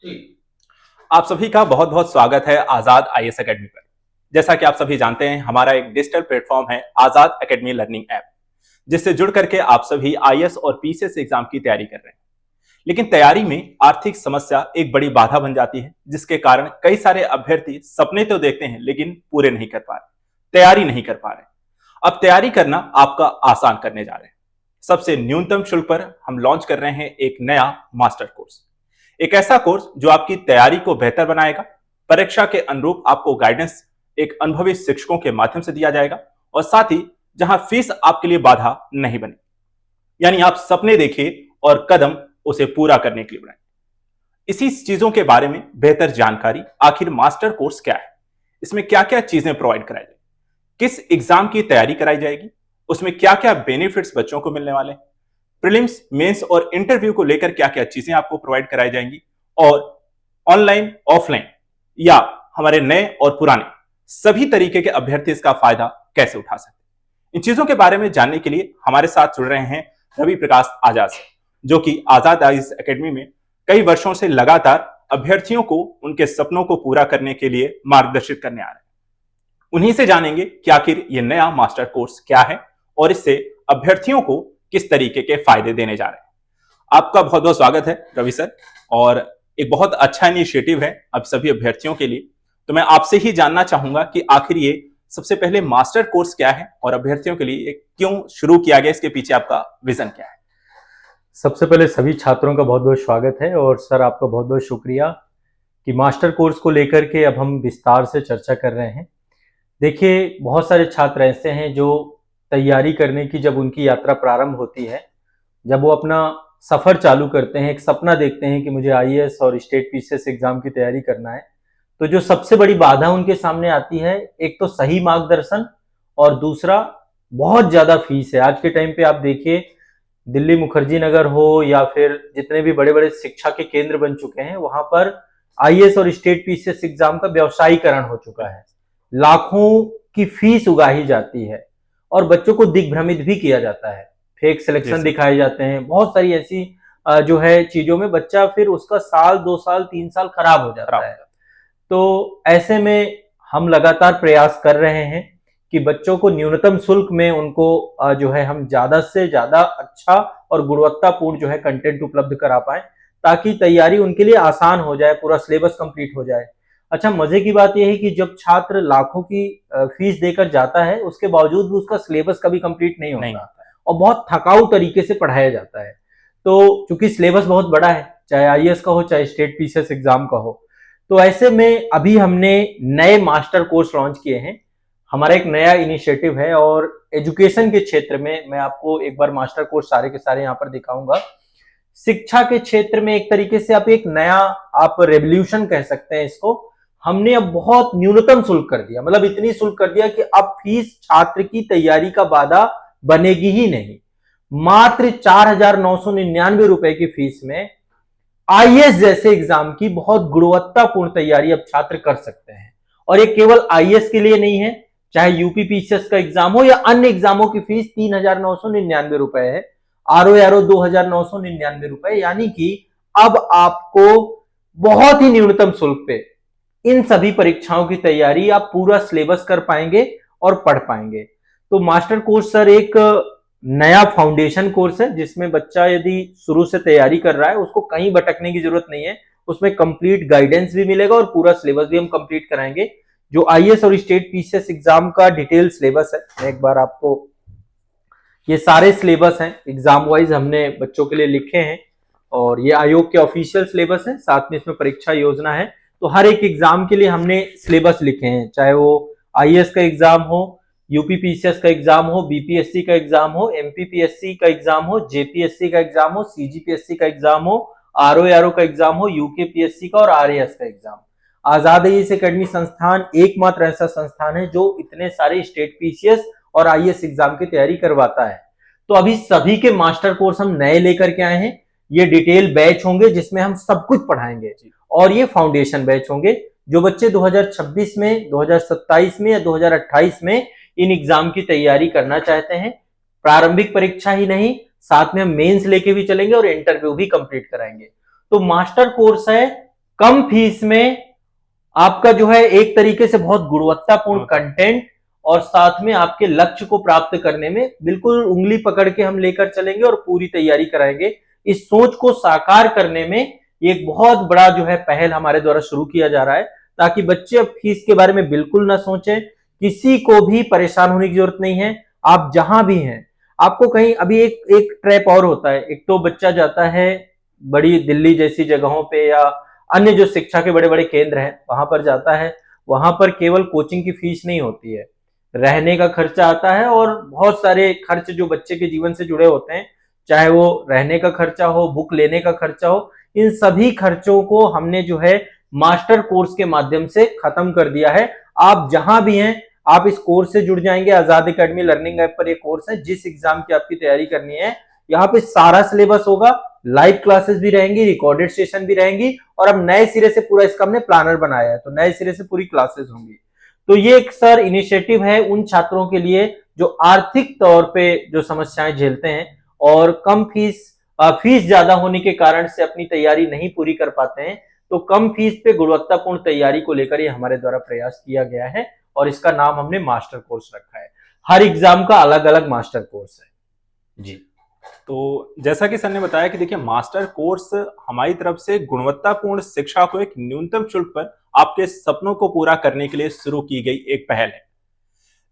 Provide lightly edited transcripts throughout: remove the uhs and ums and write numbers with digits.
आप सभी का बहुत बहुत स्वागत है आजाद आईएएस एकेडमी पर। जैसा कि आप सभी जानते हैं, हमारा एक डिजिटल प्लेटफॉर्म है आजाद एकेडमी लर्निंग ऐप, जिससे जुड़ करके आप सभी आईएएस और पीसीएस एग्जाम की तैयारी कर रहे हैं। लेकिन तैयारी में आर्थिक समस्या एक बड़ी बाधा बन जाती है, जिसके कारण कई सारे अभ्यर्थी सपने तो देखते हैं लेकिन पूरे नहीं कर पा रहे, तैयारी नहीं कर पा रहे। अब तैयारी करना आपका आसान करने जा रहे हैं। सबसे न्यूनतम शुल्क पर हम लॉन्च कर रहे हैं एक नया मास्टर कोर्स। एक ऐसा कोर्स जो आपकी तैयारी को बेहतर बनाएगा। परीक्षा के अनुरूप आपको गाइडेंस एक अनुभवी शिक्षकों के माध्यम से दिया जाएगा, और साथ ही जहां फीस आपके लिए बाधा नहीं बने, यानी आप सपने देखिए और कदम उसे पूरा करने के लिए बढ़ाएं। इसी चीजों के बारे में बेहतर जानकारी, आखिर मास्टर कोर्स क्या है, इसमें क्या क्या चीजें प्रोवाइड कराई जाएगी, किस एग्जाम की तैयारी कराई जाएगी, उसमें क्या क्या बेनिफिट्स बच्चों को मिलने वाले हैं, प्रीलिम्स, मेंस और इंटरव्यू को लेकर क्या क्या चीजें आपको प्रोवाइड कराई जाएंगी, और ऑनलाइन, ऑफलाइन या हमारे नए और पुराने सभी तरीके के अभ्यर्थी इसका फायदा कैसे उठा सकते हैं। इन चीजों के बारे में जानने के लिए हमारे साथ जुड़ रहे हैं रवि प्रकाश आजाद, जो कि आजाद आईएएस एकेडमी में कई वर्षों से लगातार अभ्यर्थियों को उनके सपनों को पूरा करने के लिए मार्गदर्शित करने आ रहे हैं। उन्हीं से जानेंगे कि आखिर ये नया मास्टर कोर्स क्या है और इससे अभ्यर्थियों को किस तरीके के फायदे देने जा रहे हैं। आपका बहुत बहुत स्वागत है रवि सर, और एक बहुत अच्छा इनिशिएटिव है अब सभी अभ्यर्थियों के लिए। तो मैं आपसे ही जानना चाहूंगा कि आखिर ये सबसे पहले मास्टर कोर्स क्या है और अभ्यर्थियों के लिए क्यों शुरू किया गया, इसके पीछे आपका विजन क्या है। सबसे पहले सभी छात्रों का बहुत बहुत स्वागत है, और सर आपका बहुत बहुत शुक्रिया कि मास्टर कोर्स को लेकर के अब हम विस्तार से चर्चा कर रहे हैं। देखिए, बहुत सारे छात्र ऐसे हैं जो तैयारी करने की जब उनकी यात्रा प्रारंभ होती है, जब वो अपना सफ़र चालू करते हैं, एक सपना देखते हैं कि मुझे आईएएस और स्टेट पीसीएस एग्जाम की तैयारी करना है, तो जो सबसे बड़ी बाधा उनके सामने आती है, एक तो सही मार्गदर्शन और दूसरा बहुत ज़्यादा फीस है। आज के टाइम पे आप देखिए, दिल्ली मुखर्जी नगर हो या फिर जितने भी बड़े बड़े शिक्षा के केंद्र बन चुके हैं, वहां पर आईएएस और स्टेट पीसीएस एग्जाम का व्यवसायीकरण हो चुका है। लाखों की फीस उगाही जाती है और बच्चों को दिग्भ्रमित भी किया जाता है। फेक सिलेक्शन दिखाए जाते हैं, बहुत सारी ऐसी जो है चीजों में बच्चा फिर उसका साल 2 साल 3 साल खराब हो जाता है। तो ऐसे में हम लगातार प्रयास कर रहे हैं कि बच्चों को न्यूनतम शुल्क में उनको जो है हम ज्यादा से ज्यादा अच्छा और गुणवत्तापूर्ण जो है कंटेंट उपलब्ध करा पाए, ताकि तैयारी उनके लिए आसान हो जाए, पूरा सिलेबस कंप्लीट हो जाए। अच्छा, मजे की बात यह है कि जब छात्र लाखों की फीस देकर जाता है, उसके बावजूद भी उसका सिलेबस कभी कंप्लीट नहीं होता और बहुत थकाऊ तरीके से पढ़ाया जाता है। तो चूंकि सिलेबस बहुत बड़ा है, चाहे आईएएस का हो चाहे स्टेट पीसीएस एग्जाम का हो, तो ऐसे में अभी हमने नए मास्टर कोर्स लॉन्च किए हैं। हमारा एक नया इनिशिएटिव है, और एजुकेशन के क्षेत्र में मैं आपको एक बार मास्टर कोर्स सारे के सारे यहाँ पर दिखाऊंगा। शिक्षा के क्षेत्र में एक तरीके से आप एक नया आप रेवोल्यूशन कह सकते हैं इसको। हमने अब बहुत न्यूनतम शुल्क कर दिया, मतलब इतनी शुल्क कर दिया कि अब फीस छात्र की तैयारी का बाधा बनेगी ही नहीं। मात्र 4,999 रुपए की फीस में आईएएस जैसे एग्जाम की बहुत गुणवत्तापूर्ण तैयारी अब छात्र कर सकते हैं। और ये केवल आईएएस के लिए नहीं है, चाहे यूपी पीसीएस का एग्जाम हो या अन्य एग्जामों की फीस 3,999 रुपए है। आरओ 2,999 रुपए, यानी कि अब आपको बहुत ही न्यूनतम शुल्क पे इन सभी परीक्षाओं की तैयारी आप पूरा सिलेबस कर पाएंगे और पढ़ पाएंगे। तो मास्टर कोर्स सर एक नया फाउंडेशन कोर्स है, जिसमें बच्चा यदि शुरू से तैयारी कर रहा है, उसको कहीं भटकने की जरूरत नहीं है। उसमें कंप्लीट गाइडेंस भी मिलेगा और पूरा सिलेबस भी हम कंप्लीट कराएंगे। जो आईएएस और स्टेट पीसीएस एग्जाम का डिटेल सिलेबस है, मैं एक बार आपको, ये सारे सिलेबस हैं एग्जाम वाइज हमने बच्चों के लिए लिखे हैं, और ये आयोग के ऑफिशियल सिलेबस है, साथ में इसमें परीक्षा योजना है। तो हर एक एग्जाम के लिए हमने सिलेबस लिखे हैं, चाहे वो आईएएस का एग्जाम हो, यूपी पीसीएस का एग्जाम हो, बीपीएससी का एग्जाम हो, एमपीपीएससी का एग्जाम हो, जेपीएससी का एग्जाम हो, सीजीपीएससी का एग्जाम हो, आरओ का एग्जाम हो, यूकेपीएससी का और आरएएस का एग्जाम। आजाद आईएएस एकेडमी संस्थान एकमात्र ऐसा संस्थान है जो इतने सारे स्टेट पीसीएस और आईएएस एग्जाम की तैयारी करवाता है। तो अभी सभी के मास्टर कोर्स हम नए लेकर के आए हैं। ये डिटेल बैच होंगे जिसमें हम सब कुछ पढ़ाएंगे, और ये फाउंडेशन बैच होंगे। जो बच्चे 2026 में, 2027 में या 2028 में इन एग्जाम की तैयारी करना चाहते हैं, प्रारंभिक परीक्षा ही नहीं, साथ में हम मेंस लेके भी चलेंगे और इंटरव्यू भी कंप्लीट कराएंगे। तो मास्टर कोर्स है कम फीस में आपका जो है एक तरीके से बहुत गुणवत्तापूर्ण कंटेंट और साथ में आपके लक्ष्य को प्राप्त करने में बिल्कुल उंगली पकड़ के हम लेकर चलेंगे और पूरी तैयारी कराएंगे। इस सोच को साकार करने में ये एक बहुत बड़ा जो है पहल हमारे द्वारा शुरू किया जा रहा है, ताकि बच्चे अब फीस के बारे में बिल्कुल ना सोचें, किसी को भी परेशान होने की जरूरत नहीं है। आप जहां भी हैं, आपको कहीं अभी एक ट्रैप और होता है। एक तो बच्चा जाता है बड़ी दिल्ली जैसी जगहों पे या अन्य जो शिक्षा के बड़े बड़े केंद्र हैं वहां पर जाता है, वहां पर केवल कोचिंग की फीस नहीं होती है, रहने का खर्चा आता है और बहुत सारे खर्च जो बच्चे के जीवन से जुड़े होते हैं, चाहे वो रहने का खर्चा हो, बुक लेने का खर्चा हो, इन सभी खर्चों को हमने जो है मास्टर कोर्स के माध्यम से खत्म कर दिया है। आप जहां भी हैं, आप इस कोर्स से जुड़ जाएंगे। आजाद एकेडमी लर्निंग ऐप पर एक कोर्स है, जिस एग्जाम की आपकी तैयारी करनी है, यहाँ पे सारा सिलेबस होगा, लाइव क्लासेस भी रहेंगी, रिकॉर्डेड सेशन भी रहेंगी, और अब नए सिरे से पूरा इसका हमने प्लानर बनाया है, तो नए सिरे से पूरी क्लासेस होंगी। तो ये एक सर इनिशिएटिव है उन छात्रों के लिए जो आर्थिक तौर पे जो समस्याएं झेलते हैं और कम फीस ज्यादा होने के कारण से अपनी तैयारी नहीं पूरी कर पाते हैं। तो कम फीस पे गुणवत्तापूर्ण तैयारी को लेकर ये हमारे द्वारा प्रयास किया गया है और इसका नाम हमने मास्टर कोर्स रखा है। हर एग्जाम का अलग अलग मास्टर कोर्स है जी। तो जैसा कि सर ने बताया कि देखिए मास्टर कोर्स हमारी तरफ से गुणवत्तापूर्ण शिक्षा को एक न्यूनतम शुल्क पर आपके सपनों को पूरा करने के लिए शुरू की गई एक पहल है।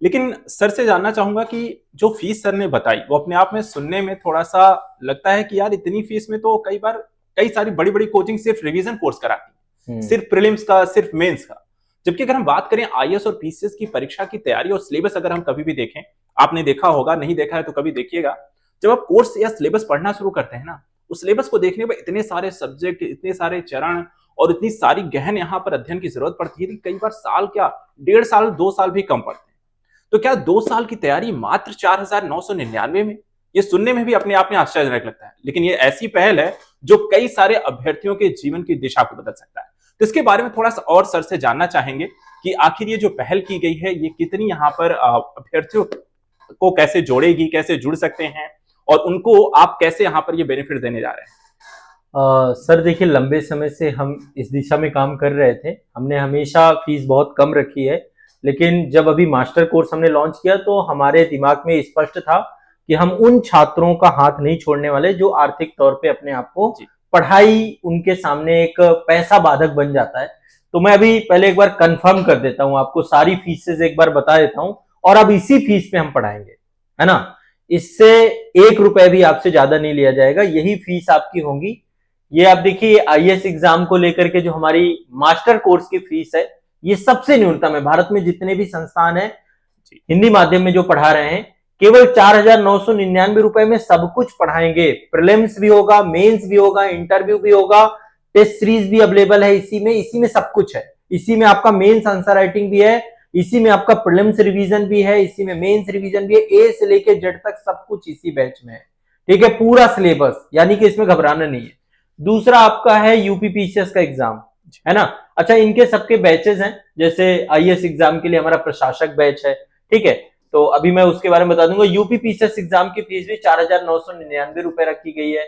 लेकिन सर से जानना चाहूंगा कि जो फीस सर ने बताई वो अपने आप में सुनने में थोड़ा सा लगता है कि यार इतनी फीस में तो कई बार कई सारी बड़ी बड़ी कोचिंग सिर्फ रिवीजन कोर्स कराती है, सिर्फ प्रीलिम्स का, सिर्फ मेंस का। जबकि अगर हम बात करें आईएएस और पीसीएस की परीक्षा की तैयारी और सिलेबस, अगर हम कभी भी देखें, आपने देखा होगा, नहीं देखा है तो कभी देखिएगा, जब आप कोर्स या सिलेबस पढ़ना शुरू करते हैं ना, उस सिलेबस को देखने पर इतने सारे सब्जेक्ट, इतने सारे चरण और इतनी सारी गहन यहाँ पर अध्ययन की जरूरत पड़ती है कि कई बार साल क्या 1.5 साल 2 साल भी कम पड़ते हैं। तो क्या 2 साल की तैयारी मात्र 4,999 में? ये सुनने में भी अपने आप में आश्चर्यजनक लगता है, लेकिन ये ऐसी पहल है जो कई सारे अभ्यर्थियों के जीवन की दिशा को बदल सकता है। तो इसके बारे में थोड़ा सा और सर से जानना चाहेंगे कि आखिर ये जो पहल की गई है ये कितनी यहाँ पर अभ्यर्थियों को कैसे जोड़ेगी, कैसे जुड़ सकते हैं और उनको आप कैसे यहाँ पर ये बेनिफिट देने जा रहे हैं? सर देखिए, लंबे समय से हम इस दिशा में काम कर रहे थे। हमने हमेशा फीस बहुत कम रखी है, लेकिन जब अभी मास्टर कोर्स हमने लॉन्च किया तो हमारे दिमाग में स्पष्ट था कि हम उन छात्रों का हाथ नहीं छोड़ने वाले जो आर्थिक तौर पे अपने आप को, पढ़ाई उनके सामने एक पैसा बाधक बन जाता है। तो मैं अभी पहले एक बार कंफर्म कर देता हूं, आपको सारी फीसेस एक बार बता देता हूं, और अब इसी फीस पे हम पढ़ाएंगे, है ना। इससे 1 रुपए भी आपसे ज्यादा नहीं लिया जाएगा, यही फीस आपकी होगी। ये आप देखिए, आईएएस एग्जाम को लेकर के जो हमारी मास्टर कोर्स की फीस है, ये सबसे न्यूनतम है। भारत में जितने भी संस्थान है हिंदी माध्यम में जो पढ़ा रहे हैं, केवल 4,999 रुपए में सब कुछ पढ़ाएंगे। प्रीलिम्स भी होगा, मेंस भी होगा, इंटरव्यू भी होगा, टेस्ट सीरीज भी अवेलेबल है इसी में सब कुछ है। इसी में आपका मेंस आंसर राइटिंग भी है, इसी में आपका प्रीलिम्स रिवीजन भी है, इसी में मेंस रिवीजन भी है, ए से लेके जेड तक सब कुछ इसी बैच में है। ठीक है, पूरा सिलेबस, यानी कि इसमें घबराना नहीं है। दूसरा आपका है यूपीपीसीएस का एग्जाम, है ना। अच्छा, इनके सबके बैचेस हैं, जैसे आईएएस एग्जाम के लिए हमारा प्रशासक बैच है, ठीक है, तो अभी मैं उसके बारे में बता दूंगा। यूपीपीसीएस एग्जाम की फीस भी 4,999 रुपए रखी गई है।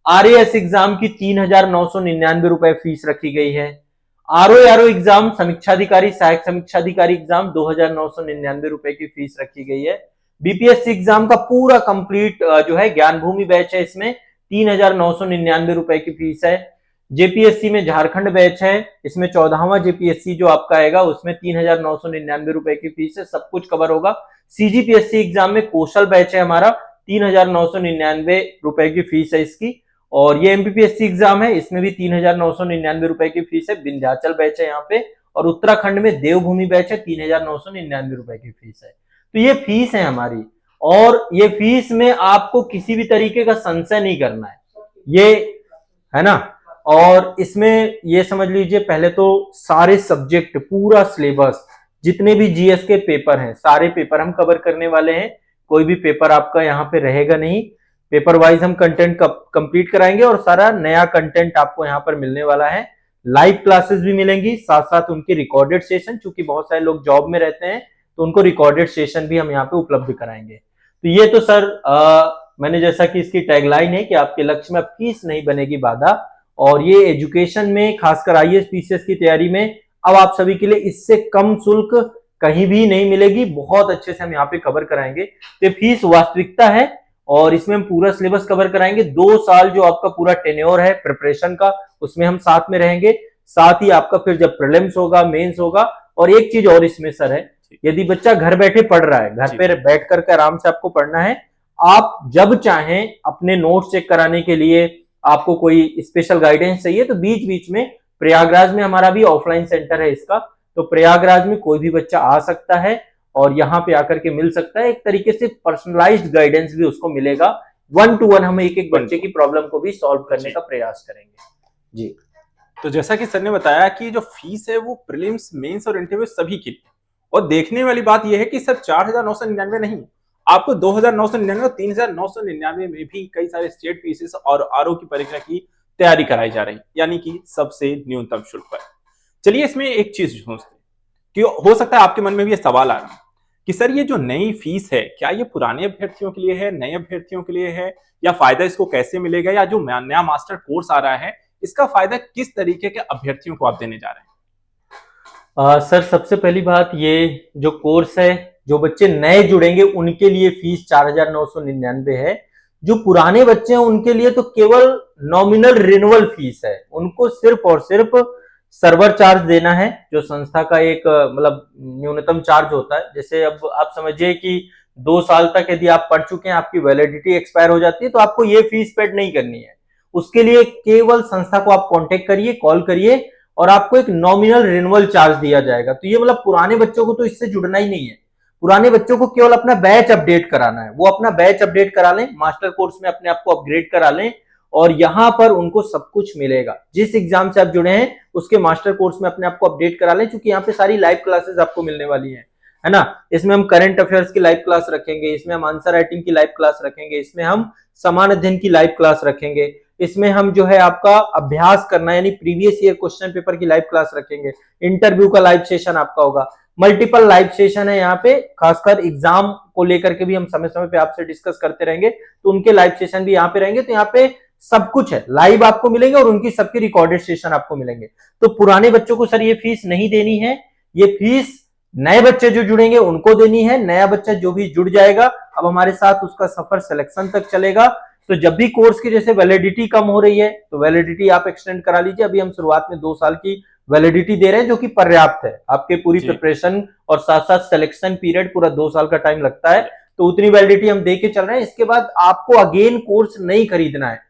आरएएस एग्जाम की 3,999 रुपए फीस रखी गई है। आरओ एग्जाम समीक्षाधिकारी, सहायक समीक्षाधिकारी एग्जाम 2,999 रुपए की फीस रखी गई है। बीपीएससी एग्जाम का पूरा कंप्लीट जो है ज्ञान भूमि बैच है, इसमें 3,999 रुपए की फीस है। जेपीएससी में झारखंड बैच है, इसमें 14वां जेपीएससी जो आपका आएगा उसमें 3,999 रुपए की फीस है, सब कुछ कवर होगा। सीजीपीएससी एग्जाम में कौशल बैच है हमारा, 3,999 रुपए की फीस है इसकी। और ये एमपीपीएससी एग्जाम है, इसमें भी 3,999 रुपए की फीस है। विंध्याचल बैच है यहाँ पे, और उत्तराखंड में देवभूमि बैच है, 3,999 रुपए की फीस है। तो ये फीस है हमारी, और ये फीस में आपको किसी भी तरीके का संशय नहीं करना है, ये है ना। और इसमें ये समझ लीजिए, पहले तो सारे सब्जेक्ट, पूरा सिलेबस, जितने भी जीएस के पेपर हैं, सारे पेपर हम कवर करने वाले हैं। कोई भी पेपर आपका यहाँ पे रहेगा नहीं, पेपर वाइज हम कंटेंट कंप्लीट कराएंगे और सारा नया कंटेंट आपको यहाँ पर मिलने वाला है। लाइव क्लासेस भी मिलेंगी, साथ साथ उनकी रिकॉर्डेड सेशन, चूंकि बहुत सारे लोग जॉब में रहते हैं तो उनको रिकॉर्डेड सेशन भी हम यहाँ पे उपलब्ध कराएंगे। तो ये तो सर मैंने जैसा कि इसकी टैगलाइन है कि आपके लक्ष्य में फीस नहीं बनेगी बाधा, और ये एजुकेशन में खासकर आईएएस पीसीएस की तैयारी में अब आप सभी के लिए इससे कम शुल्क कहीं भी नहीं मिलेगी। बहुत अच्छे से हम यहाँ पे कवर कराएंगे। तो फीस वास्तविकता है और इसमें हम पूरा सिलेबस कवर कराएंगे। 2 साल जो आपका पूरा टेन्योर है प्रिपरेशन का, उसमें हम साथ में रहेंगे। साथ ही आपका फिर जब प्रीलिम्स होगा, मेंस होगा, और एक चीज और इसमें सर है, यदि बच्चा घर बैठे पढ़ रहा है, घर पे बैठ करके आराम से आपको पढ़ना है, आप जब चाहें अपने नोट्स चेक कराने के लिए आपको कोई स्पेशल गाइडेंस चाहिए तो बीच बीच में प्रयागराज में हमारा भी ऑफलाइन सेंटर है इसका, तो प्रयागराज में कोई भी बच्चा आ सकता है और यहाँ पे आकर के मिल सकता है। एक तरीके से पर्सनलाइज्ड गाइडेंस भी उसको मिलेगा। 1 to 1 हम एक एक बच्चे की प्रॉब्लम को भी सॉल्व करने का प्रयास करेंगे जी। तो जैसा कि सर ने बताया कि जो फीस है वो प्रीलिम्स, मेंस और इंटरव्यू सभी की, और देखने वाली बात यह है कि सर 4,999 नहीं, आपको 2,999 और 3,999 में भी कई सारे स्टेट पीसीएस और आरओ की परीक्षा की तैयारी कराई जा रही, यानी कि सबसे न्यूनतम शुल्क पर। चलिए इसमें एक चीज सोचते हैं कि हो सकता है आपके मन में भी ये सवाल आ रहा है कि सर ये जो नई फीस है, क्या ये पुराने अभ्यर्थियों के लिए है, नए अभ्यर्थियों के लिए है, या फायदा इसको कैसे मिलेगा, या जो नया मास्टर कोर्स आ रहा है इसका फायदा किस तरीके के अभ्यर्थियों को आप देने जा रहे हैं? सर सबसे पहली बात, ये जो कोर्स है, जो बच्चे नए जुड़ेंगे उनके लिए फीस 4,999 है। जो पुराने बच्चे हैं उनके लिए तो केवल नॉमिनल रिन्यूअल फीस है, उनको सिर्फ और सिर्फ सर्वर चार्ज देना है, जो संस्था का एक मतलब न्यूनतम चार्ज होता है। जैसे अब आप समझिए कि 2 साल तक यदि आप पढ़ चुके हैं, आपकी वैलिडिटी एक्सपायर हो जाती है, तो आपको ये फीस पेड नहीं करनी है। उसके लिए केवल संस्था को आप कांटेक्ट करिए, कॉल करिए, और आपको एक नॉमिनल रिन्यूअल चार्ज दिया जाएगा। तो ये मतलब पुराने बच्चों को तो इससे जुड़ना ही नहीं है। पुराने बच्चों को केवल अपना बैच अपडेट कराना है, वो अपना बैच अपडेट करा लें, मास्टर कोर्स में अपने आप को अपग्रेड करा लें, और यहां पर उनको सब कुछ मिलेगा। जिस एग्जाम से आप जुड़े हैं उसके मास्टर कोर्स में अपने आप को अपडेट करा लें, क्योंकि यहाँ पे सारी लाइव क्लासेस आपको मिलने वाली है ना। इसमें हम करंट अफेयर्स की लाइव क्लास रखेंगे, इसमें हम आंसर राइटिंग की लाइव क्लास रखेंगे, इसमें हम समान अध्ययन की लाइव क्लास रखेंगे, इसमें हम जो है आपका अभ्यास करना यानी प्रीवियस ईयर क्वेश्चन पेपर की लाइव क्लास रखेंगे, इंटरव्यू का लाइव सेशन आपका होगा, मल्टीपल लाइव सेशन है यहाँ पे, खासकर एग्जाम को लेकर के भी हम समय समय पे आपसे डिस्कस करते रहेंगे, तो उनके लाइव सेशन भी यहाँ पे रहेंगे। तो यहाँ पे सब कुछ है, लाइव आपको मिलेंगे और उनकी सबके रिकॉर्डेड सेशन आपको मिलेंगे। तो पुराने बच्चों को सर ये फीस नहीं देनी है, ये फीस नए बच्चे जो जुड़ेंगे उनको देनी है। नया बच्चा जो भी जुड़ जाएगा अब हमारे साथ, उसका सफर सिलेक्शन तक चलेगा। तो जब भी कोर्स की जैसे वैलिडिटी कम हो रही है तो वैलिडिटी आप एक्सटेंड करा लीजिए। अभी हम शुरुआत में 2 साल की वैलिडिटी दे रहे हैं, जो कि पर्याप्त है। आपके पूरी प्रिपरेशन और साथ साथ सिलेक्शन पीरियड पूरा 2 साल का टाइम लगता है, तो उतनी वैलिडिटी हम दे के चल रहे हैं। इसके बाद आपको अगेन कोर्स नहीं खरीदना है,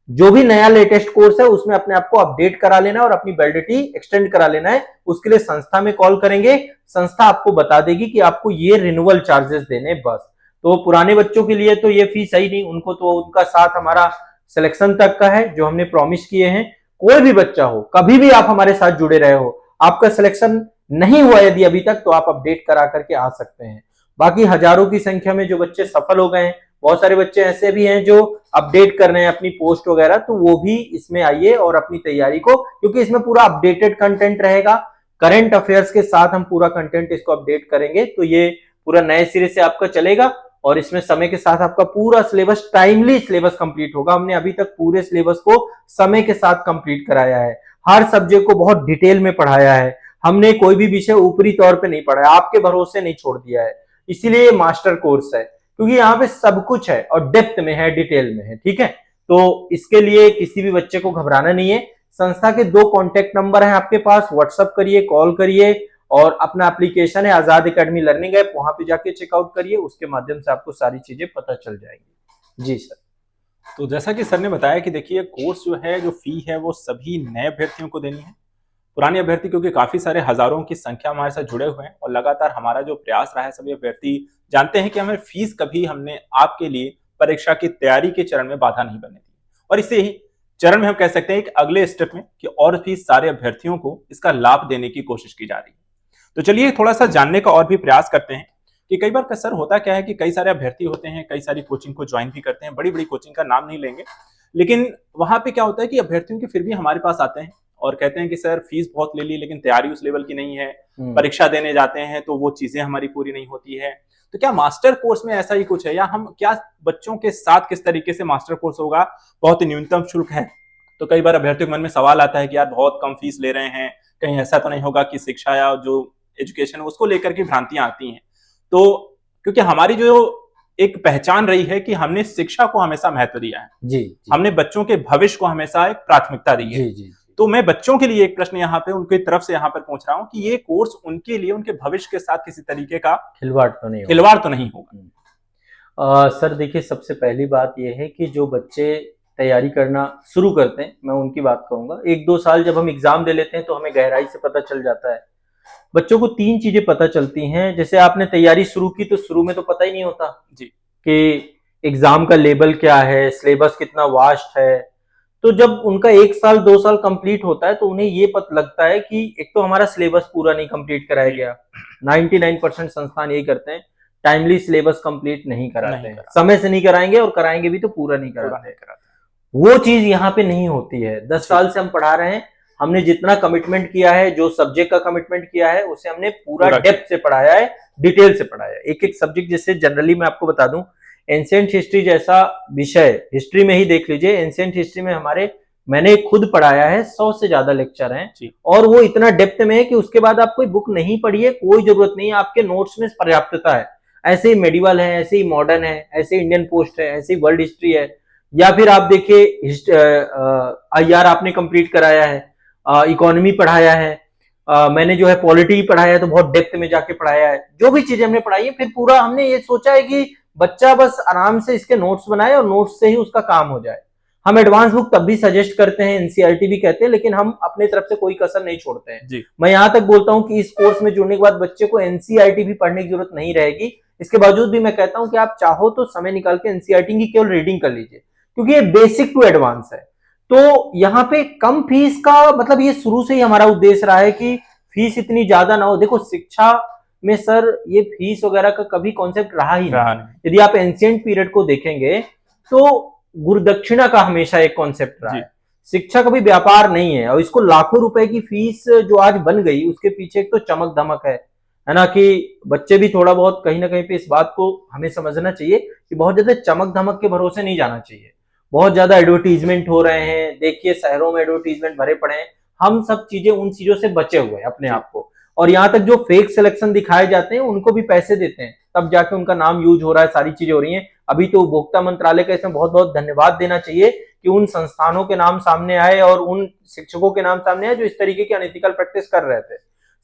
जो भी नया लेटेस्ट कोर्स है उसमें अपने आप को अपडेट करा लेना है और अपनी वैलिडिटी एक्सटेंड करा लेना है। उसके लिए संस्था में कॉल करेंगे, संस्था आपको बता देगी कि आपको ये रिन्यूअल चार्जेस देने बस। तो पुराने बच्चों के लिए तो ये फीस है ही नहीं, उनको तो उनका साथ हमारा सिलेक्शन तक का है जो हमने प्रॉमिस किए हैं। कोई भी बच्चा हो, कभी भी आप हमारे साथ जुड़े रहे हो, आपका सिलेक्शन नहीं हुआ यदि अभी तक, तो आप अपडेट करा करके आ सकते हैं। बाकी हजारों की संख्या में जो बच्चे सफल हो गए हैं, बहुत सारे बच्चे ऐसे भी हैं जो अपडेट कर रहे हैं अपनी पोस्ट वगैरह, तो वो भी इसमें आइए और अपनी तैयारी को, क्योंकि इसमें पूरा अपडेटेड कंटेंट रहेगा। करंट अफेयर्स के साथ हम पूरा कंटेंट इसको अपडेट करेंगे, तो ये पूरा नए सिरे से आपका चलेगा और इसमें समय के साथ आपका पूरा सिलेबस, टाइमली सिलेबस कंप्लीट होगा। हमने अभी तक पूरे सिलेबस को समय के साथ कंप्लीट कराया है, हर सब्जेक्ट को बहुत डिटेल में पढ़ाया है। हमने कोई भी विषय ऊपरी तौर पे नहीं पढ़ाया, आपके भरोसे नहीं छोड़ दिया है। इसीलिए मास्टर कोर्स है, क्योंकि यहाँ पे सब कुछ है और डेप्थ में है, डिटेल में है, ठीक है। तो इसके लिए किसी भी बच्चे को घबराना नहीं है। संस्था के 2 कॉन्टेक्ट नंबर हैं आपके पास, व्हाट्सएप करिए, कॉल करिए, और अपना एप्लीकेशन है आजाद एकेडमी लर्निंग ऐप, वहां पे जाके चेकआउट करिए, उसके माध्यम से आपको सारी चीजें पता चल जाएंगी। जी सर। तो जैसा कि सर ने बताया कि देखिए कोर्स जो है, जो फी है वो सभी नए अभ्यर्थियों को देनी है। पुराने अभ्यर्थी क्योंकि काफी सारे हजारों की संख्या हमारे साथ जुड़े हुए हैं और लगातार हमारा जो प्रयास रहा है, सभी अभ्यर्थी जानते हैं कि हमें फीस कभी हमने आपके लिए परीक्षा की तैयारी के चरण में बाधा नहीं बनने दी, और इसे ही चरण में हम कह सकते हैं कि अगले स्टेप में कि और भी सारे अभ्यर्थियों को इसका लाभ देने की कोशिश की जा रही है। तो चलिए थोड़ा सा जानने का और भी प्रयास करते हैं कि कई बार सर होता क्या है कि कई सारे अभ्यर्थी होते हैं, कई सारी कोचिंग को ज्वाइन भी करते हैं, बड़ी बड़ी कोचिंग का नाम नहीं लेंगे, लेकिन वहां पे क्या होता है कि अभ्यर्थियों के फिर भी हमारे पास आते हैं और कहते हैं कि सर फीस बहुत ले ली लेकिन तैयारी उस लेवल की नहीं है, परीक्षा देने जाते हैं तो वो चीजें हमारी पूरी नहीं होती है। तो क्या मास्टर कोर्स में ऐसा ही कुछ है, या हम क्या बच्चों के साथ किस तरीके से मास्टर कोर्स होगा, बहुत न्यूनतम शुल्क है, तो कई बार अभ्यर्थियों के मन में सवाल आता है कि यार बहुत कम फीस ले रहे हैं, कहीं ऐसा तो नहीं होगा कि शिक्षा या जो एजुकेशन है उसको लेकर के भ्रांतियां आती हैं। तो क्योंकि हमारी जो एक पहचान रही है कि हमने शिक्षा को हमेशा महत्व दिया है, जी। हमने बच्चों के भविष्य को हमेशा एक प्राथमिकता दी है। जी। तो मैं बच्चों के लिए एक प्रश्न यहाँ पे उनकी तरफ से यहाँ पर पूछ रहा हूँ कि ये कोर्स उनके लिए उनके भविष्य के साथ किसी तरीके का खिलवाड़ तो नहीं होगा। सर देखिए, सबसे पहली बात यह है कि जो बच्चे तैयारी करना शुरू करते हैं, मैं उनकी बात कहूंगा, 1-2 साल जब हम एग्जाम दे लेते हैं तो हमें गहराई से पता चल जाता है। बच्चों को 3 चीजें पता चलती हैं। जैसे आपने तैयारी शुरू की तो शुरू में तो पता ही नहीं होता जी कि एग्जाम का लेवल क्या है, सिलेबस कितना वास्ट है। तो जब उनका 1 साल 2 साल कंप्लीट होता है तो उन्हें ये पता लगता है कि एक तो हमारा सिलेबस पूरा नहीं कंप्लीट कराया गया। 99% संस्थान यही करते हैं, टाइमली सिलेबस कंप्लीट नहीं कराते हैं, समय से नहीं कराएंगे और कराएंगे भी तो पूरा नहीं कराते। वो चीज यहाँ पे नहीं होती है। 10 साल से हम पढ़ा रहे हैं, हमने जितना कमिटमेंट किया है, जो सब्जेक्ट का कमिटमेंट किया है, उसे हमने पूरा डेप्थ से पढ़ाया है, डिटेल से पढ़ाया है। एक एक सब्जेक्ट, जैसे जनरली मैं आपको बता दूं, एंशिएंट हिस्ट्री जैसा विषय, हिस्ट्री में ही देख लीजिए, एंशिएंट हिस्ट्री में मैंने खुद पढ़ाया है, 100 से ज्यादा लेक्चर हैं और वो इतना डेप्थ में है कि उसके बाद आप कोई बुक नहीं पढ़िए, कोई जरूरत नहीं है, आपके नोट्स में पर्याप्तता है। ऐसे ही मेडिवल है, ऐसे ही मॉडर्न है, ऐसे इंडियन पोस्ट है, ऐसे ही वर्ल्ड हिस्ट्री है, या फिर आप देखिए IR आपने कंप्लीट कराया है, इकोनॉमी पढ़ाया है, मैंने जो है पॉलिटी पढ़ाया है, तो बहुत डेप्थ में जाके पढ़ाया है। जो भी चीजें हमने पढ़ाई है, फिर पूरा हमने ये सोचा है कि बच्चा बस आराम से इसके नोट्स बनाए और नोट्स से ही उसका काम हो जाए। हम एडवांस बुक तब भी सजेस्ट करते हैं, NCERT भी कहते हैं, लेकिन हम अपने तरफ से कोई कसर नहीं छोड़ते हैं। मैं यहां तक बोलता हूं कि इस कोर्स में जुड़ने के बाद बच्चे को NCERT भी पढ़ने की जरूरत नहीं रहेगी। इसके बावजूद भी मैं कहता हूं कि आप चाहो तो समय निकाल के NCERT की केवल रीडिंग कर लीजिए, क्योंकि ये बेसिक टू एडवांस है। तो यहाँ पे कम फीस का मतलब, ये शुरू से ही हमारा उद्देश्य रहा है कि फीस इतनी ज्यादा ना हो। देखो, शिक्षा में सर ये फीस वगैरह का कभी कॉन्सेप्ट रहा ही नहीं। यदि आप एंशिएंट पीरियड को देखेंगे तो गुरुदक्षिणा का हमेशा एक कॉन्सेप्ट रहा है। शिक्षा कभी व्यापार नहीं है, और इसको लाखों रुपए की फीस जो आज बन गई, उसके पीछे एक तो चमक धमक है ना, कि बच्चे भी थोड़ा बहुत कहीं ना कहीं पे इस बात को हमें समझना चाहिए कि बहुत ज्यादा चमक धमक के भरोसे नहीं जाना चाहिए। बहुत ज्यादा एडवर्टीजमेंट हो रहे हैं, देखिए शहरों में एडवर्टीजमेंट भरे पड़े हैं। हम सब चीजें, उन चीजों से बचे हुए हैं अपने आप को। और यहाँ तक जो फेक सिलेक्शन दिखाए जाते हैं, उनको भी पैसे देते हैं, तब जाके उनका नाम यूज हो रहा है, सारी चीजें हो रही हैं। अभी तो उपभोक्ता मंत्रालय का इसमें बहुत बहुत धन्यवाद देना चाहिए कि उन संस्थानों के नाम सामने आए और उन शिक्षकों के नाम सामने आए जो इस तरीके की अनएथिकल प्रैक्टिस कर रहे थे।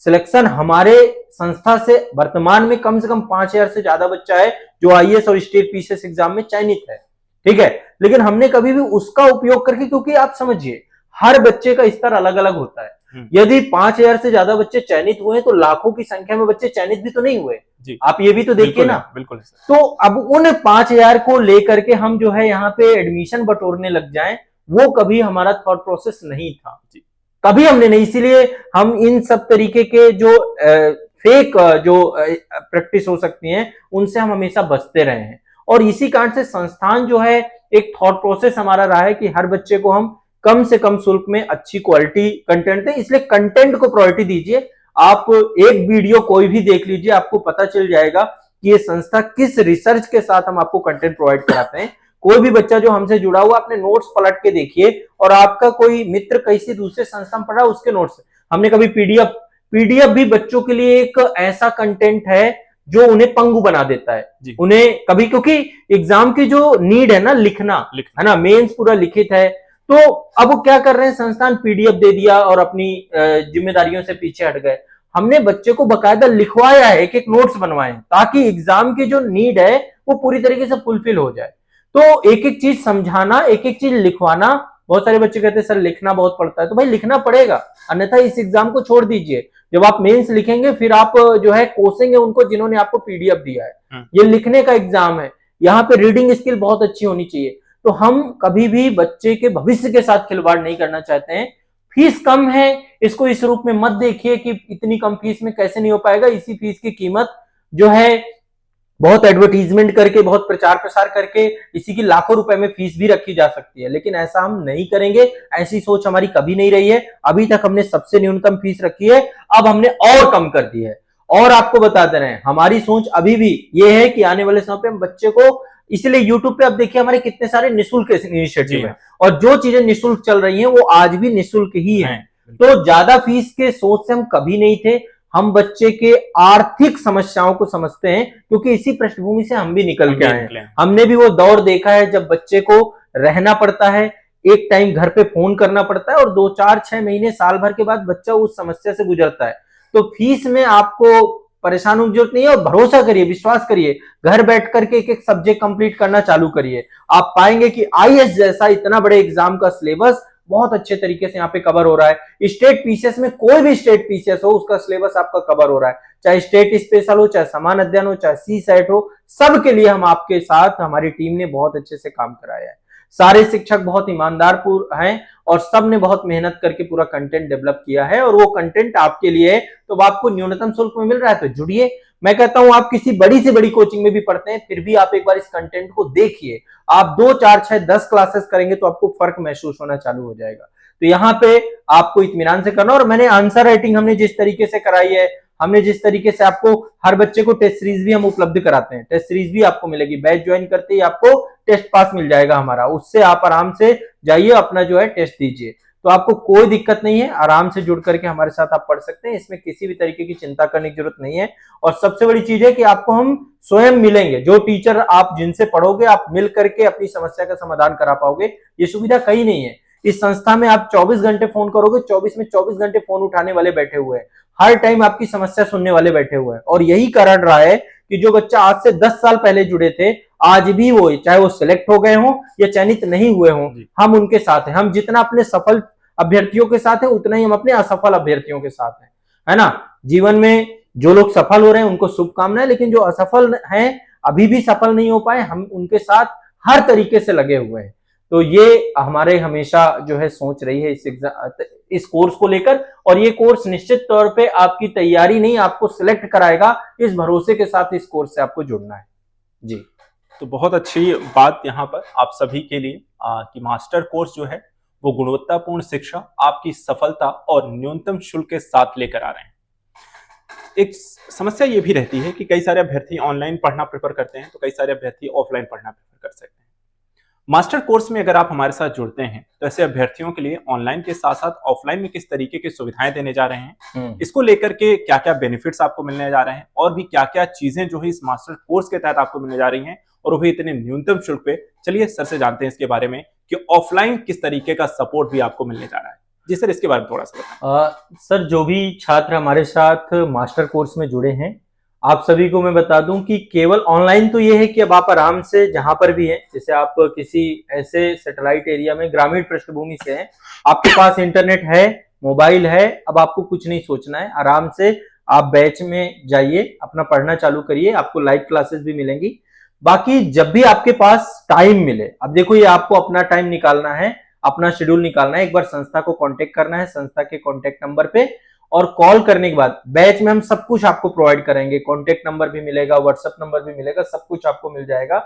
सिलेक्शन हमारे संस्था से वर्तमान में कम से कम 5000 से ज्यादा बच्चा है जो IAS और स्टेट PCS एग्जाम में चयनित है, ठीक है। लेकिन हमने कभी भी उसका उपयोग करके, क्योंकि आप समझिए हर बच्चे का स्तर अलग अलग होता है। यदि 5000 से ज्यादा बच्चे चयनित हुए हैं तो लाखों की संख्या में बच्चे चयनित भी तो नहीं हुए। आप ये भी तो देखिए ना। बिल्कुल। तो अब उन 5000 को लेकर के हम जो है यहाँ पे एडमिशन बटोरने लग जाएं, वो कभी हमारा थॉट प्रोसेस नहीं था, कभी हमने नहीं। इसीलिए हम इन सब तरीके के जो फेक जो प्रैक्टिस हो सकती हैं, उनसे हम हमेशा बचते रहे हैं। और इसी कारण से संस्थान जो है, एक थॉट प्रोसेस हमारा रहा है कि हर बच्चे को हम कम से कम शुल्क में अच्छी क्वालिटी कंटेंट दें। इसलिए कंटेंट को प्रायोरिटी दीजिए। आप एक वीडियो कोई भी देख लीजिए, आपको पता चल जाएगा कि ये संस्था किस रिसर्च के साथ हम आपको कंटेंट प्रोवाइड कराते हैं। कोई भी बच्चा जो हमसे जुड़ा हुआ, अपने नोट्स पलट के देखिए, और आपका कोई मित्र किसी दूसरे संस्था में पढ़ा, उसके नोट्स, हमने कभी पीडीएफ भी बच्चों के लिए एक ऐसा कंटेंट है जो उन्हें पंगु बना देता है। उन्हें कभी, क्योंकि एग्जाम की जो नीड है ना, लिखना है ना, मेंस पूरा लिखित है, तो अब क्या कर रहे हैं संस्थान, पीडीएफ दे दिया और अपनी जिम्मेदारियों से पीछे हट गए। हमने बच्चे को बकायदा लिखवाया है, एक एक नोट्स बनवाए हैं, ताकि एग्जाम की जो नीड है वो पूरी तरीके से फुलफिल हो जाए। तो एक एक चीज समझाना, एक एक चीज लिखवाना। बहुत सारे बच्चे कहते हैं सर लिखना बहुत पड़ता है, तो भाई लिखना पड़ेगा, अन्यथा इस एग्जाम को छोड़ दीजिए। जब आप मेंस लिखेंगे फिर आप जो है कोसेंगे उनको जिन्होंने आपको पीडीएफ दिया है। ये लिखने का एग्जाम है, यहाँ पे रीडिंग स्किल बहुत अच्छी होनी चाहिए। तो हम कभी भी बच्चे के भविष्य के साथ खिलवाड़ नहीं करना चाहते हैं। फीस कम है, इसको इस रूप में मत देखिए कि इतनी कम फीस में कैसे नहीं हो पाएगा। इसी फीस की कीमत जो है बहुत एडवर्टीजमेंट करके, बहुत प्रचार प्रसार करके, इसी की लाखों रुपए में फीस भी रखी जा सकती है, लेकिन ऐसा हम नहीं करेंगे। ऐसी सोच हमारी कभी नहीं रही है। अभी तक हमने सबसे न्यूनतम फीस रखी है, अब हमने और कम कर दी है। और आपको बता दे रहे हैं, हमारी सोच अभी भी ये है कि आने वाले समय पे हम बच्चे को इसलिए यूट्यूब पे अब देखिए हमारे कितने सारे निःशुल्क इनिशिएटिव है, हाँ। और जो चीजें निःशुल्क चल रही हैं वो आज भी निःशुल्क ही है। तो ज्यादा फीस के सोच से हम कभी नहीं थे। हम बच्चे के आर्थिक समस्याओं को समझते हैं, क्योंकि इसी पृष्ठभूमि से हम भी निकल के आए हैं। हमने भी वो दौर देखा है जब बच्चे को रहना पड़ता है, एक टाइम घर पे फोन करना पड़ता है, और 2 4 6 महीने साल भर के बाद बच्चा उस समस्या से गुजरता है। तो फीस में आपको परेशान होने की जरूरत नहीं है, और भरोसा करिए, विश्वास करिए, घर बैठ करके एक एक सब्जेक्ट कंप्लीट करना चालू करिए। आप पाएंगे कि आईएएस जैसा इतना बड़े एग्जाम का सिलेबस बहुत अच्छे तरीके से यहाँ पे कवर हो रहा है। स्टेट पीसीएस में कोई भी स्टेट पीसीएस हो, उसका सिलेबस आपका कवर हो रहा है, चाहे स्टेट स्पेशल हो, चाहे समान अध्ययन हो, चाहे सी सेट हो, सबके लिए हम आपके साथ, हमारी टीम ने बहुत अच्छे से काम कराया है। सारे शिक्षक बहुत ईमानदार हैं, और सब ने बहुत मेहनत करके पूरा कंटेंट डेवलप किया है, और वो कंटेंट आपके लिए है। तो आपको न्यूनतम शुल्क में मिल रहा है तो जुड़िए। मैं कहता हूं आप किसी बड़ी से बड़ी कोचिंग में भी पढ़ते हैं, फिर भी आप एक बार इस कंटेंट को देखिए। आप 2 4 6 10 क्लासेस करेंगे तो आपको फर्क महसूस होना चालू हो जाएगा। तो यहाँ पे आपको इत्मीनान से करना। और मैंने आंसर राइटिंग हमने जिस तरीके से कराई है, हमने जिस तरीके से आपको हर बच्चे को टेस्ट सीरीज भी हम उपलब्ध कराते हैं, टेस्ट सीरीज भी आपको मिलेगी। बैच ज्वाइन करते ही आपको टेस्ट पास मिल जाएगा हमारा, उससे आप आराम से जाइए अपना जो है टेस्ट दीजिए। तो आपको कोई दिक्कत नहीं है, आराम से जुड़ करके हमारे साथ आप पढ़ सकते हैं, इसमें किसी भी तरीके की चिंता करने की जरूरत नहीं है। और सबसे बड़ी चीज है कि आपको हम स्वयं मिलेंगे, जो टीचर आप जिनसे पढ़ोगे आप मिल करके अपनी समस्या का समाधान करा पाओगे। ये सुविधा कहीं नहीं है। इस संस्था में आप 24 घंटे फोन करोगे, 24 में 24 घंटे फोन उठाने वाले बैठे हुए हैं, हर टाइम आपकी समस्या सुनने वाले बैठे हुए हैं। और यही कारण रहा है कि जो बच्चा आज से 10 साल पहले जुड़े थे, आज भी वो, चाहे वो सिलेक्ट हो गए हों या चयनित नहीं हुए हों, हम उनके साथ हैं। हम जितना अपने सफल अभ्यर्थियों के साथ हैं, उतना ही हम अपने असफल अभ्यर्थियों के साथ हैं, है ना। जीवन में जो लोग सफल हो रहे हैं उनको शुभकामनाएं, लेकिन जो असफल हैं, अभी भी सफल नहीं हो पाए, हम उनके साथ हर तरीके से लगे हुए हैं। तो ये हमारे हमेशा जो है सोच रही है इस कोर्स को लेकर। और ये कोर्स निश्चित तौर पे आपकी तैयारी नहीं, आपको सिलेक्ट कराएगा, इस भरोसे के साथ इस कोर्स से आपको जुड़ना है जी। तो बहुत अच्छी बात यहाँ पर आप सभी के लिए कि मास्टर कोर्स जो है वो गुणवत्तापूर्ण शिक्षा आपकी सफलता और न्यूनतम शुल्क के साथ लेकर आ रहे हैं। एक समस्या ये भी रहती है कि कई सारे अभ्यर्थी ऑनलाइन पढ़ना प्रेफर करते हैं, तो कई सारे अभ्यर्थी ऑफलाइन पढ़ना प्रेफर कर सकते हैं। मास्टर कोर्स में अगर आप हमारे साथ जुड़ते हैं तो ऐसे अभ्यर्थियों के लिए ऑनलाइन के साथ साथ ऑफलाइन में किस तरीके की सुविधाएं देने जा रहे हैं, इसको लेकर के क्या क्या बेनिफिट्स आपको मिलने जा रहे हैं, और भी क्या क्या चीजें जो है इस मास्टर कोर्स के तहत आपको मिलने जा रही हैं, और वो भी इतने न्यूनतम शुल्क पे। चलिए सर से जानते हैं इसके बारे में कि ऑफलाइन किस तरीके का सपोर्ट भी आपको मिलने जा रहा है। जी सर, इसके बारे में थोड़ा सा बताएं। सर, जो भी छात्र हमारे साथ मास्टर कोर्स में जुड़े हैं, आप सभी को मैं बता दूं कि केवल ऑनलाइन तो ये है कि अब आप आराम से जहां पर भी हैं, जैसे आप किसी ऐसे सैटेलाइट एरिया में ग्रामीण पृष्ठभूमि से हैं, आपके पास इंटरनेट है, मोबाइल है, अब आपको कुछ नहीं सोचना है, आराम से आप बैच में जाइए, अपना पढ़ना चालू करिए, आपको लाइव क्लासेस भी मिलेंगी। बाकी जब भी आपके पास टाइम मिले, अब देखो ये आपको अपना टाइम निकालना है, अपना शेड्यूल निकालना है, एक बार संस्था को कांटेक्ट करना है, संस्था के कांटेक्ट नंबर पे, और कॉल करने के बाद बैच में हम सब कुछ आपको प्रोवाइड करेंगे, कांटेक्ट नंबर भी मिलेगा, व्हाट्सएप नंबर भी मिलेगा, सब कुछ आपको मिल जाएगा।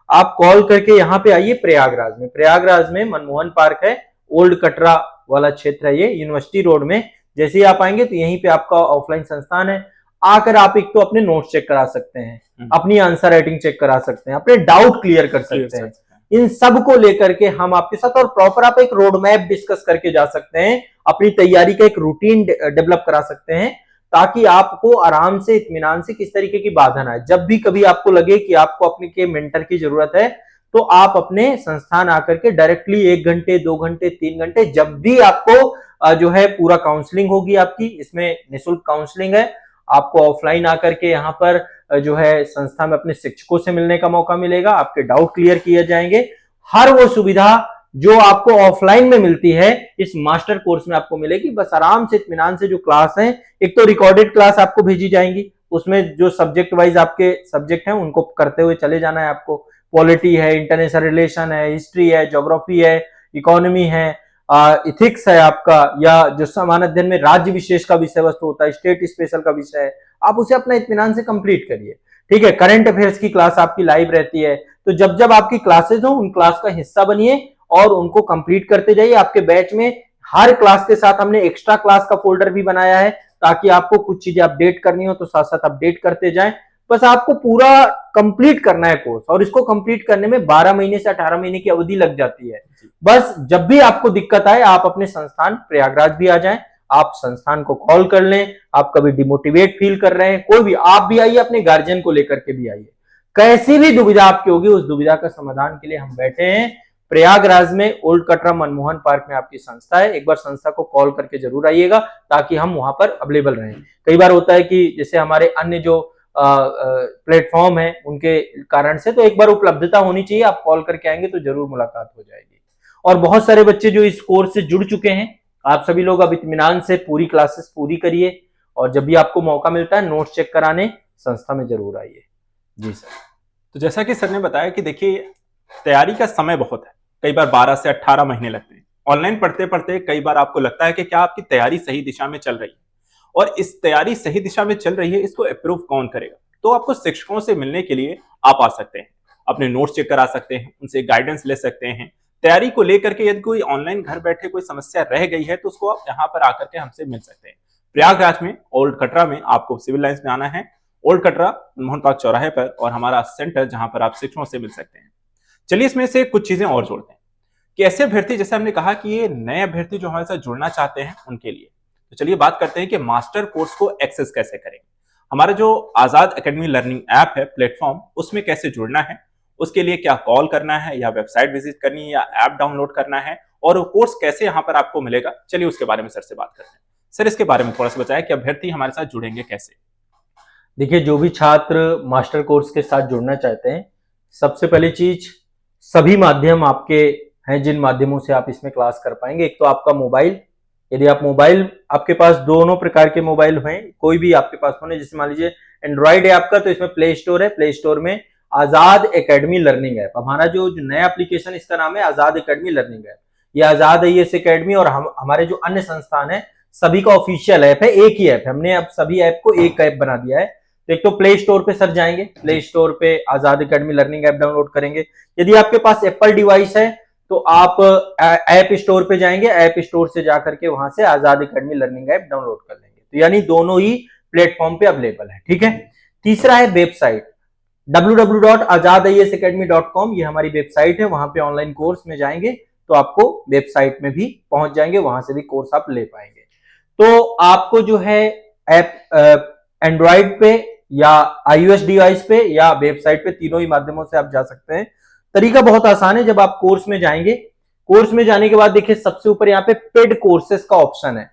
आप कॉल करके यहाँ पे आइए प्रयागराज में। प्रयागराज में मनमोहन पार्क है, ओल्ड कटरा वाला क्षेत्र है, ये यूनिवर्सिटी रोड में। जैसे ही आप आएंगे तो यहीं पे आपका ऑफलाइन संस्थान है। आकर आप एक तो अपने नोट्स चेक करा सकते हैं, अपनी आंसर राइटिंग चेक करा सकते हैं, अपने डाउट क्लियर कर सकते हैं। इन सब को लेकर के हम आपके साथ, और प्रॉपर आप एक रोड मैप डिस्कस करके जा सकते हैं, अपनी तैयारी का एक रूटीन डेवलप करा सकते हैं, ताकि आपको आराम से इत्मीनान से किस तरीके की बाधा ना आए। जब भी कभी आपको लगे कि आपको अपने के मेंटर की जरूरत है, तो आप अपने संस्थान आकर के डायरेक्टली 1 घंटे 2 घंटे 3 घंटे जब भी आपको जो है पूरा काउंसलिंग होगी आपकी, इसमें निःशुल्क काउंसलिंग है। आपको ऑफलाइन आकर के यहाँ पर जो है संस्था में अपने शिक्षकों से मिलने का मौका मिलेगा, आपके डाउट क्लियर किए जाएंगे। हर वो सुविधा जो आपको ऑफलाइन में मिलती है इस मास्टर कोर्स में आपको मिलेगी। बस आराम से इत्मीनान से जो क्लास है, एक तो रिकॉर्डेड क्लास आपको भेजी जाएंगी, उसमें जो सब्जेक्ट वाइज आपके सब्जेक्ट हैं उनको करते हुए चले जाना है आपको। पॉलिटी है, इंटरनेशनल रिलेशन है, हिस्ट्री है, ज्योग्राफी है, इकोनॉमी है, इथिक्स है आपका, या जो समान अध्ययन में राज्य विशेष का विषय वस्तु होता है, स्टेट स्पेशल का विषय है, आप उसे अपना इत्मीनान से कंप्लीट करिए। ठीक है, करंट अफेयर्स की क्लास आपकी लाइव रहती है, तो जब जब आपकी क्लासेस हो उन क्लास का हिस्सा बनिए और उनको कंप्लीट करते जाइए। आपके बैच में हर क्लास के साथ हमने एक्स्ट्रा क्लास का फोल्डर भी बनाया है, ताकि आपको कुछ चीजें अपडेट करनी हो तो साथ साथ अपडेट करते जाएं। बस आपको पूरा कंप्लीट करना है कोर्स, और इसको कंप्लीट करने में 12 महीने से 18 महीने की अवधि लग जाती है। बस जब भी आपको दिक्कत आए आप अपने संस्थान प्रयागराज भी आ जाएं, आप संस्थान को कॉल कर लें। आप कभी डिमोटिवेट फील कर रहे हैं, कोई भी, आप भी आइए, अपने गार्जियन को लेकर के भी आइए। कैसी भी दुविधा आपकी होगी, उस दुविधा का समाधान के लिए हम बैठे हैं। प्रयागराज में ओल्ड कटरा मनमोहन पार्क में आपकी संस्था है। एक बार संस्था को कॉल करके जरूर आइएगा ताकि हम वहां पर अवेलेबल रहें। कई बार होता है कि जैसे हमारे अन्य जो प्लेटफॉर्म है उनके कारण से, तो एक बार उपलब्धता होनी चाहिए। आप कॉल करके आएंगे तो जरूर मुलाकात हो जाएगी। और बहुत सारे बच्चे जो इस कोर्स से जुड़ चुके हैं, आप सभी लोग अब इत्मीनान से पूरी क्लासेस पूरी करिए, और जब भी आपको मौका मिलता है नोट्स चेक कराने संस्था में जरूर आइए। जी सर। तो जैसा कि सर ने बताया कि देखिए तैयारी का समय बहुत है, कई बार 12 से 18 महीने लगते हैं। ऑनलाइन पढ़ते पढ़ते कई बार आपको लगता है कि क्या आपकी तैयारी सही दिशा में चल रही है, और इस तैयारी सही दिशा में चल रही है, इसको अप्रूव कौन करेगा? तो आपको शिक्षकों से मिलने के लिए आप आ सकते हैं, अपने नोट्स चेक करा सकते हैं, उनसे गाइडेंस ले सकते हैं। तैयारी को लेकर के यदि कोई ऑनलाइन घर बैठे कोई समस्या रह गई है तो उसको आप यहाँ पर आकर के हमसे मिल सकते हैं। प्रयागराज में ओल्ड कटरा में आपको सिविल लाइंस में आना है, ओल्ड कटरा मनमोहन पार्क चौराहे पर, और हमारा सेंटर जहां पर आप शिक्षकों से मिल सकते हैं। चलिए इसमें से कुछ चीजें और जोड़ते हैं कि ऐसे अभ्यर्थी, जैसे हमने कहा कि ये नए अभ्यर्थी जो हमारे साथ जुड़ना चाहते हैं उनके लिए, तो चलिए बात करते हैं कि मास्टर कोर्स को एक्सेस कैसे करें। हमारा जो आजाद एकेडमी लर्निंग ऐप है प्लेटफॉर्म, उसमें कैसे जुड़ना है, उसके लिए क्या कॉल करना है या वेबसाइट विजिट करनी है या ऐप डाउनलोड करना है, और वो कोर्स कैसे यहाँ पर आपको मिलेगा, चलिए उसके बारे में सर से बात करते हैं। सर इसके बारे में थोड़ा सा बताया कि अभ्यर्थी हमारे साथ जुड़ेंगे कैसे। देखिए, जो भी छात्र मास्टर कोर्स के साथ जुड़ना चाहते हैं, सबसे पहली चीज, सभी माध्यम आपके हैं जिन माध्यमों से आप इसमें क्लास कर पाएंगे। एक तो आपका मोबाइल, यदि आप मोबाइल, आपके पास दोनों प्रकार के मोबाइल हैं, कोई भी आपके पास होने, जैसे मान लीजिए एंड्रॉइड है आपका, तो इसमें प्ले स्टोर है, प्ले स्टोर में आजाद एकेडमी लर्निंग ऐप। हमारा जो नया एप्लीकेशन, इसका नाम है आजाद एकेडमी लर्निंग ऐप। ये आजाद आईएएस एकेडमी और हमारे जो अन्य संस्थान है सभी का ऑफिशियल ऐप है, एक ही ऐप है। हमने अब सभी ऐप को एक ऐप बना दिया है। तो एक तो प्ले स्टोर पे सर जाएंगे, प्ले स्टोर पे आजाद एकेडमी लर्निंग ऐप डाउनलोड करेंगे। यदि आपके पास एप्पल डिवाइस है तो आप ऐप स्टोर पे जाएंगे, ऐप स्टोर से जाकर के वहां से आजाद एकेडमी लर्निंग ऐप डाउनलोड कर लेंगे। तो यानी दोनों ही प्लेटफॉर्म पे अवेलेबल है, ठीक है। तीसरा है वेबसाइट, www.azadIASacademy.com, ये हमारी वेबसाइट है। वहां पे ऑनलाइन कोर्स में जाएंगे तो आपको वेबसाइट में भी पहुंच जाएंगे, वहां से भी कोर्स आप ले पाएंगे। तो आपको जो है ऐप एंड्रॉइड पे या iOS डिवाइस पे या वेबसाइट पे, तीनों ही माध्यमों से आप जा सकते हैं। तरीका बहुत आसान है। जब आप कोर्स में जाएंगे, कोर्स में जाने के बाद देखिए सबसे ऊपर यहाँ पे पेड कोर्सेस का ऑप्शन है,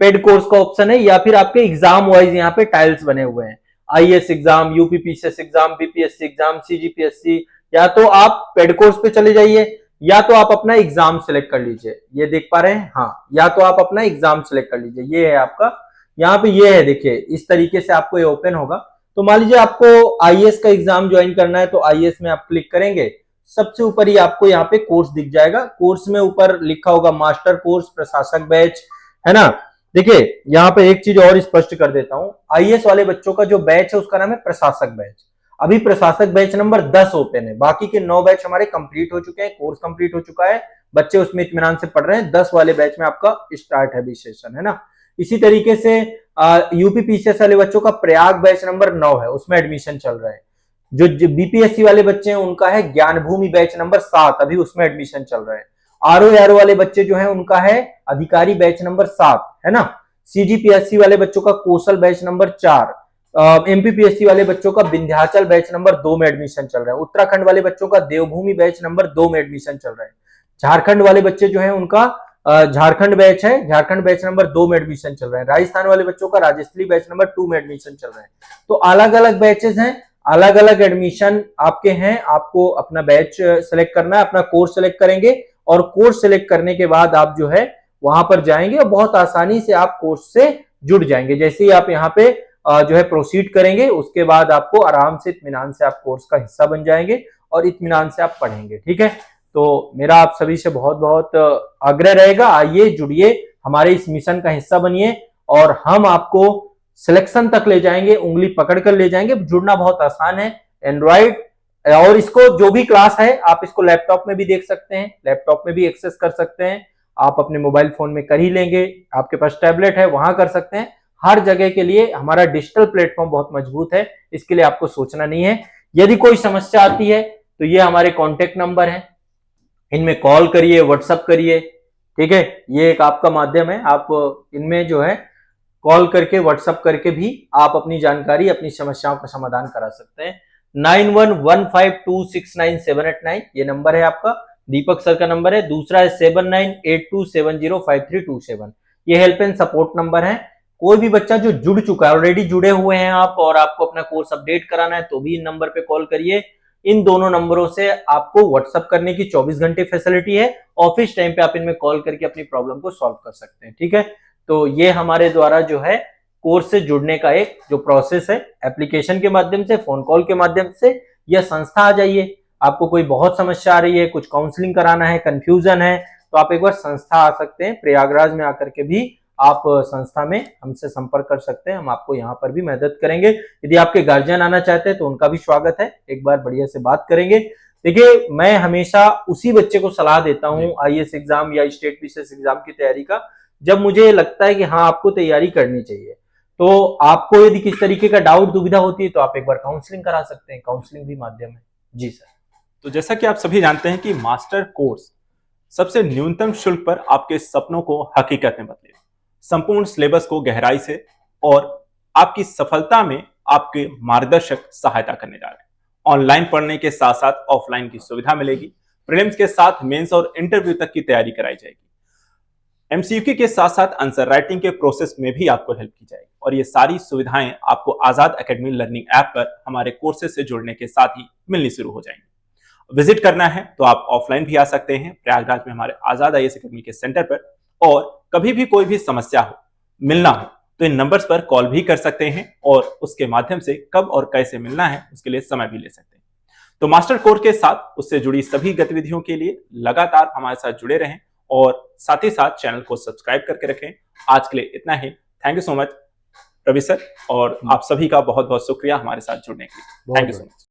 पेड कोर्स का ऑप्शन है, या फिर आपके एग्जाम वाइज यहाँ पे टाइल्स बने हुए हैं, IAS exam, UPPCS exam, BPSC exam, CGPSC. या तो आप पेड कोर्स पे चले जाइए, या तो आप अपना एग्जाम सेलेक्ट कर लीजिए। ये देख पा रहे हैं, हाँ, या तो आप अपना एग्जाम सेलेक्ट कर लीजिए। ये है आपका, यहाँ पे ये है, देखिए इस तरीके से आपको ये ओपन होगा। तो मान लीजिए आपको आईएएस का एग्जाम ज्वाइन करना है, तो आईएएस में आप क्लिक करेंगे, सबसे ऊपर ही आपको यहाँ पे कोर्स दिख जाएगा। कोर्स में ऊपर लिखा होगा मास्टर कोर्स प्रशासक बैच, है ना। देखिए यहाँ पे एक चीज और स्पष्ट कर देता हूँ, आईएएस वाले बच्चों का जो बैच है उसका नाम है प्रशासक बैच। अभी प्रशासक बैच नंबर 10 ओपन है, बाकी के 9 बैच हमारे कंप्लीट हो चुके हैं, कोर्स कंप्लीट हो चुका है, बच्चे उसमें इत्मीनान से पढ़ रहे हैं। 10 वाले बैच में आपका स्टार्ट है अभी सेशन, है ना। इसी तरीके से यूपीपीसीएस वाले बच्चों का प्रयाग बैच नंबर 9 है, उसमें एडमिशन चल रहा है। जो बीपीएससी वाले बच्चे हैं उनका है ज्ञान भूमि बैच नंबर 7, अभी उसमें एडमिशन चल रहा है। आरओ वाले बच्चे जो हैं उनका है अधिकारी बैच नंबर 7, है ना। सीजीपीएससी वाले बच्चों का कौशल बैच नंबर 4, एमपीपीएससी वाले बच्चों का विंध्याचल बैच नंबर 2 में एडमिशन चल रहा है। उत्तराखंड वाले बच्चों का देवभूमि बैच नंबर 2 में एडमिशन चल रहा है। झारखंड वाले बच्चे जो है उनका झारखंड बैच है, झारखंड बैच नंबर 2 में एडमिशन चल रहा है। राजस्थान वाले बच्चों का राजस्थली बैच नंबर 2 में एडमिशन चल रहा है। तो अलग अलग बैचेस हैं, अलग अलग एडमिशन आपके हैं। आपको अपना बैच सेलेक्ट करना है, अपना कोर्स सेलेक्ट करेंगे, और कोर्स सेलेक्ट करने के बाद आप जो है वहां पर जाएंगे और बहुत आसानी से आप कोर्स से जुड़ जाएंगे। जैसे ही आप यहाँ पे जो है प्रोसीड करेंगे, उसके बाद आपको आराम से इत्मीनान से आप कोर्स का हिस्सा बन जाएंगे और इत्मीनान से आप पढ़ेंगे, ठीक है। तो मेरा आप सभी से बहुत बहुत आग्रह रहेगा, आइए जुड़िए, हमारे इस मिशन का हिस्सा बनिए, और हम आपको सिलेक्शन तक ले जाएंगे, उंगली पकड़ कर ले जाएंगे। जुड़ना बहुत आसान है, एंड्रॉइड, और इसको जो भी क्लास है आप इसको लैपटॉप में भी देख सकते हैं, लैपटॉप में भी एक्सेस कर सकते हैं। आप अपने मोबाइल फोन में कर ही लेंगे, आपके पास टैबलेट है वहां कर सकते हैं। हर जगह के लिए हमारा डिजिटल प्लेटफॉर्म बहुत मजबूत है, इसके लिए आपको सोचना नहीं है। यदि कोई समस्या आती है तो ये हमारे कॉन्टेक्ट नंबर है, इनमें कॉल करिए, व्हाट्सअप करिए, ठीक है। ये एक आपका माध्यम है, आप इनमें जो है कॉल करके, व्हाट्सअप करके भी आप अपनी जानकारी, अपनी समस्याओं का समाधान करा सकते हैं। 9115269789 ये नंबर है आपका, दीपक सर का नंबर है। दूसरा है 7982705327, ये हेल्प एंड सपोर्ट नंबर है। कोई भी बच्चा जो जुड़ चुका है, ऑलरेडी जुड़े हुए हैं आप, और आपको अपना कोर्स अपडेट कराना है तो भी इन नंबर पे कॉल करिए। इन दोनों नंबरों से आपको व्हाट्सअप करने की 24 घंटे फैसिलिटी है। ऑफिस टाइम पे आप इनमें कॉल करके अपनी प्रॉब्लम को सॉल्व कर सकते हैं, ठीक है। तो ये हमारे द्वारा जो है कोर्स से जुड़ने का एक जो प्रोसेस है, एप्लीकेशन के माध्यम से, फोन कॉल के माध्यम से, या संस्था आ जाइए। आपको कोई बहुत समस्या आ रही है, कुछ काउंसलिंग कराना है, कंफ्यूजन है, तो आप एक बार संस्था आ सकते हैं। प्रयागराज में आकर के भी आप संस्था में हमसे संपर्क कर सकते हैं, हम आपको यहाँ पर भी मदद करेंगे। यदि आपके गार्जियन आना चाहते हैं तो उनका भी स्वागत है, एक बार बढ़िया से बात करेंगे। देखिए, मैं हमेशा उसी बच्चे को सलाह देता हूँ आईएएस एग्जाम या स्टेट पीसीएस एग्जाम की तैयारी का, जब मुझे लगता है कि हाँ आपको तैयारी करनी चाहिए। तो आपको यदि किस तरीके का डाउट, दुविधा होती है तो आप एक बार काउंसलिंग करा सकते हैं, काउंसलिंग भी माध्यम है। जी सर। तो जैसा कि आप सभी जानते हैं कि मास्टर कोर्स सबसे न्यूनतम शुल्क पर आपके सपनों को हकीकत में बदले, संपूर्ण सिलेबस को गहराई से और आपकी सफलता में आपके मार्गदर्शक सहायता करने जा रहे हैं। ऑनलाइन पढ़ने के साथ साथ ऑफलाइन की सुविधा मिलेगी। प्रीलिम्स के साथ मेंस और इंटरव्यू तक की तैयारी कराई जाएगी। एमसीक्यू के साथ साथ आंसर राइटिंग के प्रोसेस में भी आपको हेल्प की जाएगी। और ये सारी सुविधाएं आपको आजाद एकेडमी लर्निंग ऐप पर हमारे कोर्सेज से जुड़ने के साथ ही मिलनी शुरू हो जाएंगी। विजिट करना है तो आप ऑफलाइन भी आ सकते हैं प्रयागराज में हमारे आजाद आईएएस एकेडमी के सेंटर पर। और कभी भी कोई भी समस्या हो, मिलना हो, तो इन नंबर्स पर कॉल भी कर सकते हैं और उसके माध्यम से कब और कैसे मिलना है उसके लिए समय भी ले सकते हैं। तो मास्टर कोर्स के साथ उससे जुड़ी सभी गतिविधियों के लिए लगातार हमारे साथ जुड़े रहें और साथ ही साथ चैनल को सब्सक्राइब करके रखें। आज के लिए इतना ही। Thank you so much Ravi sir, और आप सभी का बहुत बहुत शुक्रिया हमारे साथ जुड़ने के लिए। Thank you so much.